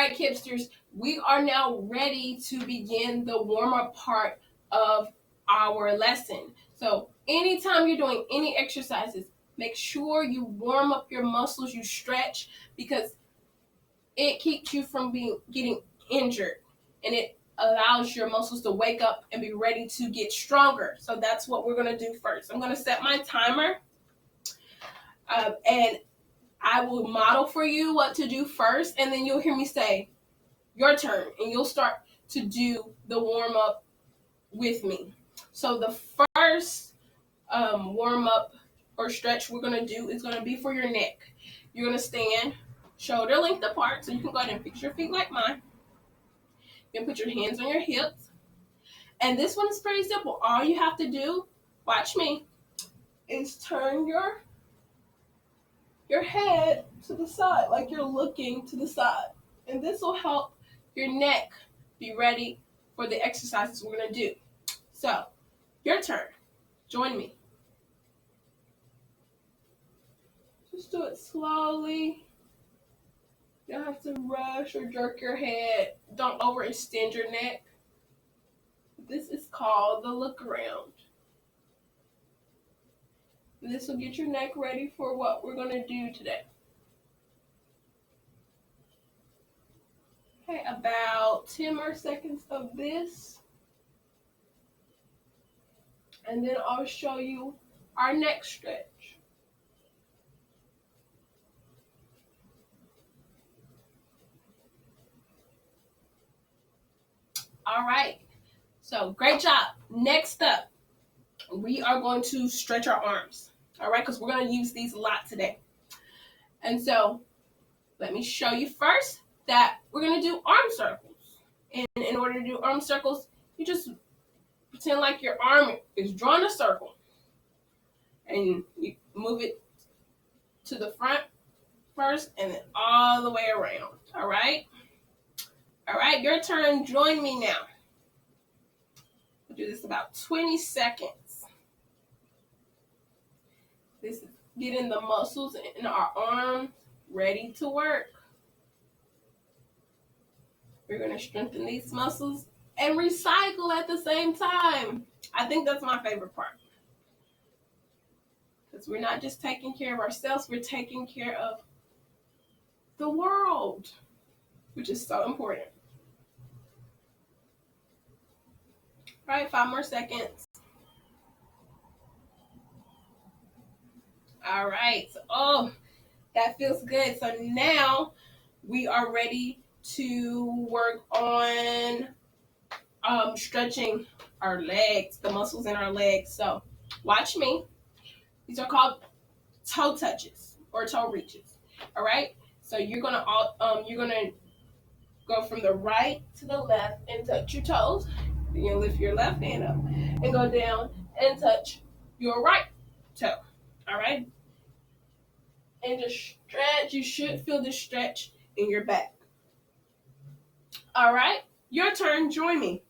right, Kipsters, we are now ready to begin the warm-up part of our lesson. So anytime you're doing any exercises, make sure you warm up your muscles, you stretch, because it keeps you from getting injured, and it allows your muscles to wake up and be ready to get stronger. So that's what we're going to do first. I'm going to set my timer, and I will model for you what to do first, and then you'll hear me say, your turn, and you'll start to do the warm-up with me. So the first warm-up or stretch we're going to do is going to be for your neck. You're going to stand shoulder length apart, so you can go ahead and fix your feet like mine. You can put your hands on your hips. And this one is pretty simple. All you have to do, watch me, is turn your head to the side, like you're looking to the side. And this will help your neck be ready for the exercises we're going to do. So, your turn. Join me. Just do it slowly. You don't have to rush or jerk your head. Don't overextend your neck. This is called the look around. This will get your neck ready for what we're going to do today. Okay, about 10 more seconds of this. And then I'll show you our next stretch. All right, so great job. Next up, we are going to stretch our arms, all right, because we're going to use these a lot today. And so let me show you first that we're going to do arm circles. And in order to do arm circles, you just pretend like your arm is drawing a circle. And you move it to the front first and then all the way around, all right? All right, your turn. Join me now. We'll do this about 20 seconds. This is getting the muscles in our arms ready to work. We're going to strengthen these muscles and recycle at the same time. I think that's my favorite part. Because we're not just taking care of ourselves, we're taking care of the world, which is so important. All right, 5 more seconds. All right. Oh, that feels good. So now we are ready to work on stretching our legs, the muscles in our legs. So watch me. These are called toe touches or toe reaches. All right. So you're gonna go from the right to the left and touch your toes. Then you lift your left hand up and go down and touch your right toe. All right. And just stretch. You should feel the stretch in your back. All right. Your turn. Join me.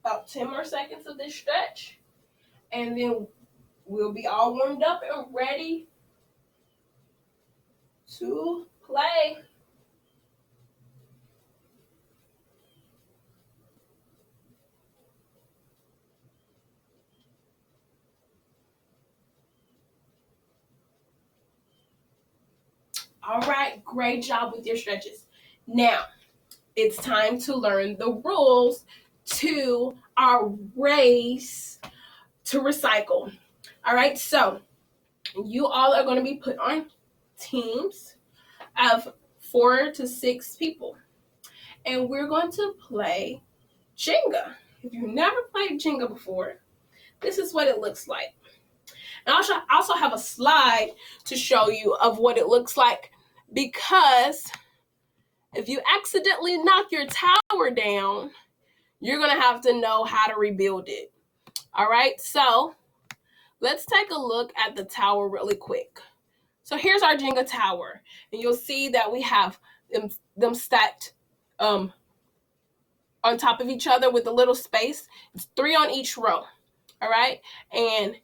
About 10 more seconds of this stretch, and then we'll be all warmed up and ready to play. All right, great job with your stretches. Now, it's time to learn the rules to our race to recycle. All right, so you all are going to be put on teams of 4 to 6 people, and we're going to play Jenga. If you've never played Jenga before, this is what it looks like. And I also have a slide to show you of what it looks like, because if you accidentally knock your tower down, you're going to have to know how to rebuild it. All right, so let's take a look at the tower really quick. So here's our Jenga tower, and you'll see that we have them stacked on top of each other with a little space. It's 3 on each row. All right. And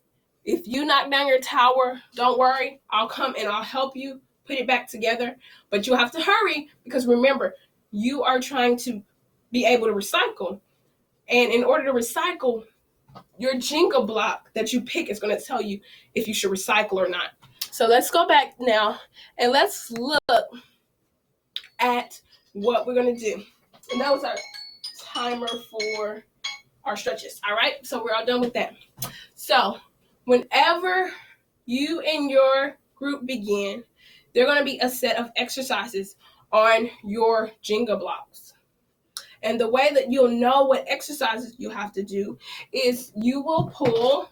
if you knock down your tower, don't worry. I'll come and I'll help you put it back together. But you have to hurry because remember, you are trying to be able to recycle. And in order to recycle, your Jenga block that you pick is going to tell you if you should recycle or not. So let's go back now and let's look at what we're going to do. And that was our timer for our stretches. All right, so we're all done with that. So whenever you and your group begin, there are going to be a set of exercises on your Jenga blocks. And the way that you'll know what exercises you have to do is you will pull,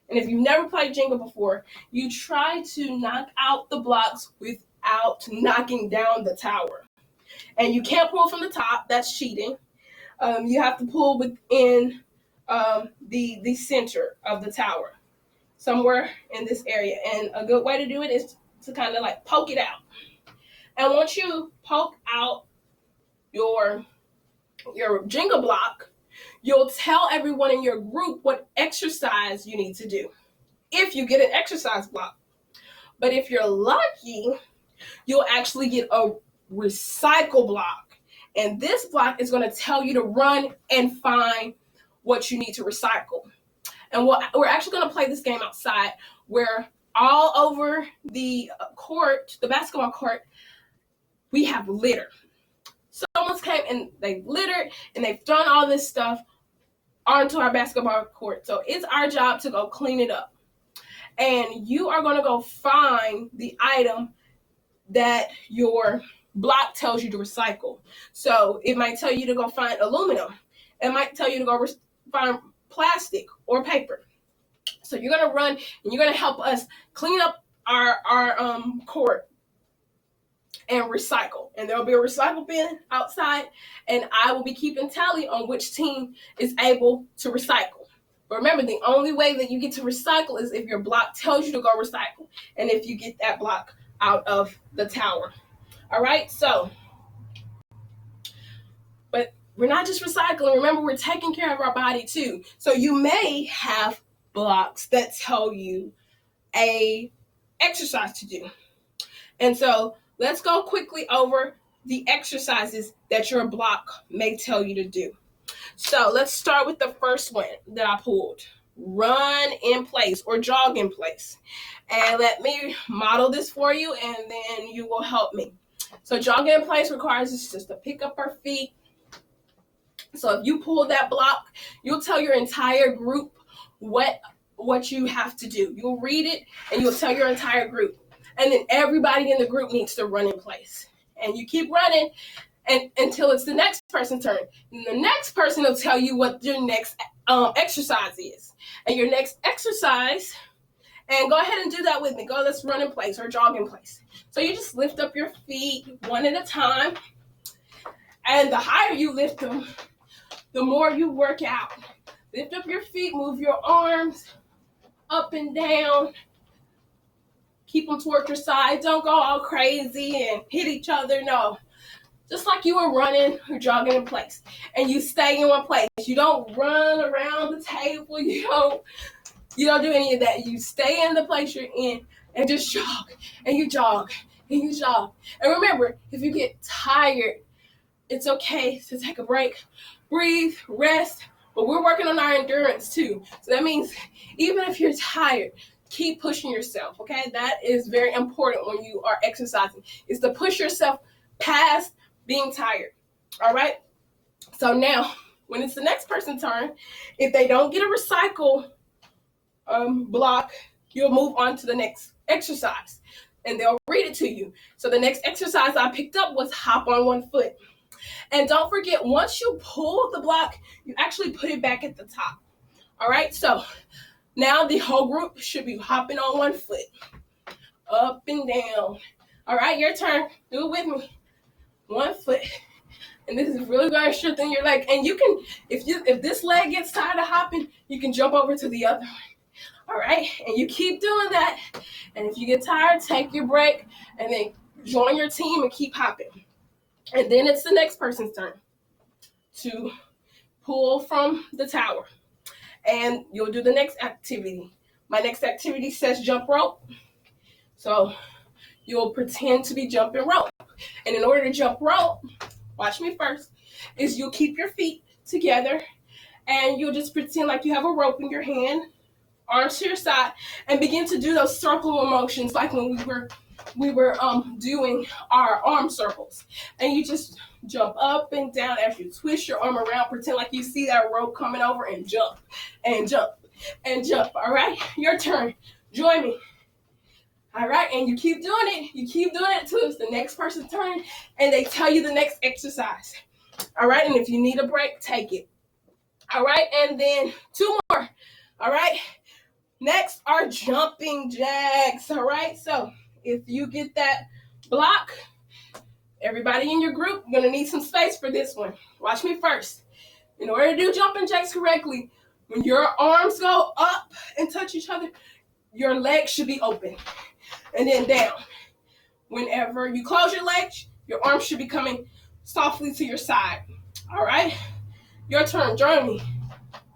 and if you've never played Jenga before, you try to knock out the blocks without knocking down the tower. And you can't pull from the top, that's cheating. You have to pull within the center of the tower, somewhere in this area. And a good way to do it is to kind of like poke it out. And once you poke out your Jenga block, you'll tell everyone in your group what exercise you need to do if you get an exercise block. But if you're lucky, you'll actually get a recycle block. And this block is going to tell you to run and find what you need to recycle. And we're actually going to play this game outside where all over the court, the basketball court, we have litter. Someone's came and they've littered and they've thrown all this stuff onto our basketball court. So it's our job to go clean it up. And you are going to go find the item that your block tells you to recycle. So it might tell you to go find aluminum. It might tell you to go find plastic or paper. So you're going to run and you're going to help us clean up our court and recycle. And there will be a recycle bin outside, and I will be keeping tally on which team is able to recycle. But remember, the only way that you get to recycle is if your block tells you to go recycle, and if you get that block out of the tower. All right, so, but we're not just recycling. Remember, we're taking care of our body too. So you may have blocks that tell you a exercise to do. And so let's go quickly over the exercises that your block may tell you to do. So let's start with the first one that I pulled. Run in place or jog in place. And let me model this for you and then you will help me. So jogging in place requires us just to pick up our feet. So if you pull that block, you'll tell your entire group what you have to do. You'll read it and you'll tell your entire group. And then everybody in the group needs to run in place. And you keep running until it's the next person's turn. And the next person will tell you what your next exercise is. And your next exercise, and go ahead and do that with me. Go, let's run in place or jog in place. So you just lift up your feet one at a time. And the higher you lift them, the more you work out. Lift up your feet, move your arms up and down. Keep them toward your side. Don't go all crazy and hit each other. No. Just like you were running or jogging in place. And you stay in one place. You don't run around the table. You don't do any of that. You stay in the place you're in and just jog. And you jog. And you jog. And remember, if you get tired, it's okay to take a break. Breathe, rest. But we're working on our endurance too. So that means even if you're tired, keep pushing yourself, okay? That is very important when you are exercising, is to push yourself past being tired, all right? So now, when it's the next person's turn, if they don't get a recycle block, you'll move on to the next exercise, and they'll read it to you. So the next exercise I picked up was hop on one foot. And don't forget, once you pull the block, you actually put it back at the top, all right? So now the whole group should be hopping on one foot, up and down. All right, your turn. Do it with me. One foot. And this is really going to strengthen your leg. And you can, if this leg gets tired of hopping, you can jump over to the other one. All right, and you keep doing that. And if you get tired, take your break and then join your team and keep hopping. And then it's the next person's turn. to pull from the tower. And you'll do the next activity. My next activity says jump rope. So you'll pretend to be jumping rope. And in order to jump rope, watch me first, is you'll keep your feet together and you'll just pretend like you have a rope in your hand, arms to your side, and begin to do those circle motions like when we were doing our arm circles. And you just jump up and down as you twist your arm around, pretend like you see that rope coming over, and jump and jump and jump. All right, your turn. Join me. All right, and you keep doing it. You keep doing it till it's the next person's turn and they tell you the next exercise. All right, and if you need a break, take it. All right, and then 2 more. All right, next are jumping jacks. All right, so if you get that block, everybody in your group, you're gonna need some space for this one. Watch me first. In order to do jumping jacks correctly, when your arms go up and touch each other, your legs should be open. And then down. Whenever you close your legs, your arms should be coming softly to your side. All right? Your turn. Join me.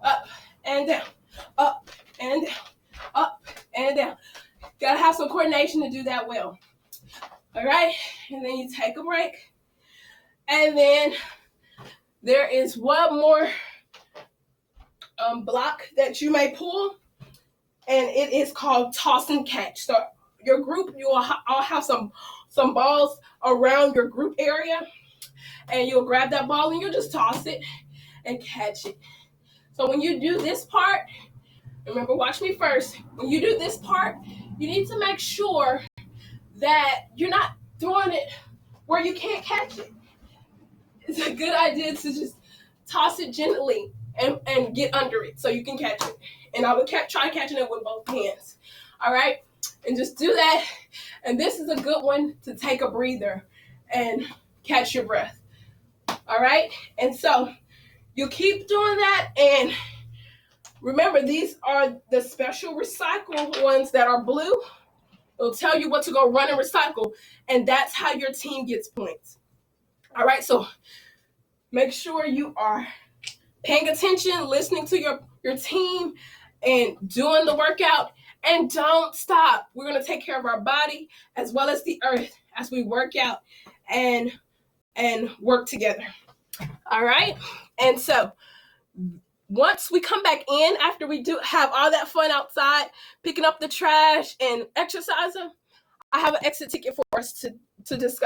Up and down. Up and down. Up and down. Gotta have some coordination to do that well. All right? And then you take a break. And then there is one more block that you may pull. And it is called toss and catch. So your group, you will all have some balls around your group area, and you'll grab that ball and you'll just toss it and catch it. So when you do this part, remember, watch me first. When you do this part, you need to make sure that you're not throwing it where you can't catch it. It's a good idea to just toss it gently and get under it so you can catch it. And I would try catching it with both hands. All right? And just do that. And this is a good one to take a breather and catch your breath. All right? And so you keep doing that. And remember, these are the special recycle ones that are blue. It'll tell you what to go run and recycle. And that's how your team gets points. All right? So make sure you are paying attention, listening to your team, and doing the workout. And don't stop. We're going to take care of our body as well as the earth as we work out and work together. All right? And so once we come back in, after we do have all that fun outside, picking up the trash and exercising, I have an exit ticket for us to discuss.